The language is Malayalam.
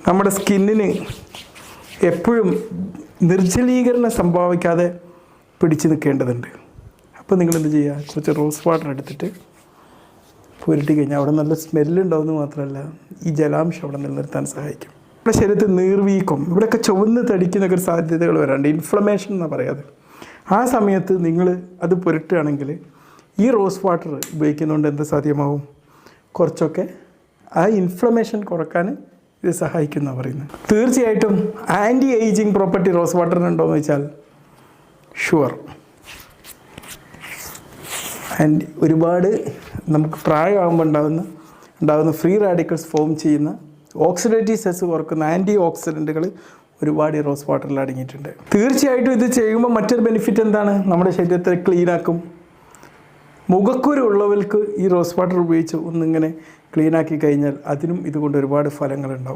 നമ്മുടെ സ്കിന്നിന് എപ്പോഴും നിർജ്ജലീകരണം സംഭവിക്കാതെ പിടിച്ചു നിൽക്കേണ്ടതുണ്ട്. അപ്പോൾ നിങ്ങളെന്ത് ചെയ്യുക, കുറച്ച് റോസ് വാട്ടർ എടുത്തിട്ട് പുരട്ടി കഴിഞ്ഞാൽ അവിടെ നല്ല സ്മെല്ലുണ്ടാവുമെന്ന് മാത്രമല്ല ഈ ജലാംശം അവിടെ നിലനിർത്താൻ സഹായിക്കും. നമ്മുടെ ശരീരത്തിൽ നീർവീക്കം, ഇവിടെയൊക്കെ ചുവന്ന് തടിക്കുന്നൊക്കെ ഒരു സാധ്യതകൾ വരാറുണ്ട്, ഇൻഫ്ലമേഷൻ എന്നാണ് പറയാതെ. ആ സമയത്ത് നിങ്ങൾ അത് പുരട്ടുകയാണെങ്കിൽ ഈ റോസ് വാട്ടർ ഉപയോഗിക്കുന്നതുകൊണ്ട് എന്ത് സാധ്യമാവും, കുറച്ചൊക്കെ ആ ഇൻഫ്ലമേഷൻ കുറക്കാൻ ഇത് സഹായിക്കുമെന്നാണ് പറയുന്നത്. തീർച്ചയായിട്ടും ആൻറ്റി ഏജിങ് പ്രോപ്പർട്ടി റോസ് വാട്ടറിനുണ്ടോ എന്ന് വെച്ചാൽ ഷുവർ. ആൻഡ് ഒരുപാട് നമുക്ക് പ്രായമാകുമ്പോൾ ഉണ്ടാകുന്ന ഫ്രീ റാഡിക്കൽസ് ഫോം ചെയ്യുന്ന ഓക്സിഡേറ്റീവ് സ്ട്രെസ് കുറക്കുന്ന ആൻറ്റി ഓക്സിഡൻറ്റുകൾ ഒരുപാട് ഈ റോസ് വാട്ടറിൽ അടങ്ങിയിട്ടുണ്ട്. തീർച്ചയായിട്ടും ഇത് ചെയ്യുമ്പോൾ മറ്റൊരു ബെനിഫിറ്റ് എന്താണ്, നമ്മുടെ ശരീരത്തെ ക്ലീനാക്കും. മുഖക്കുരു ഉള്ളവർക്ക് ഈ റോസ് വാട്ടർ ഉപയോഗിച്ച് ഒന്നിങ്ങനെ ക്ലീനാക്കി കഴിഞ്ഞാൽ അതിനും ഇതുകൊണ്ട് ഒരുപാട് ഫലങ്ങളുണ്ടാവും.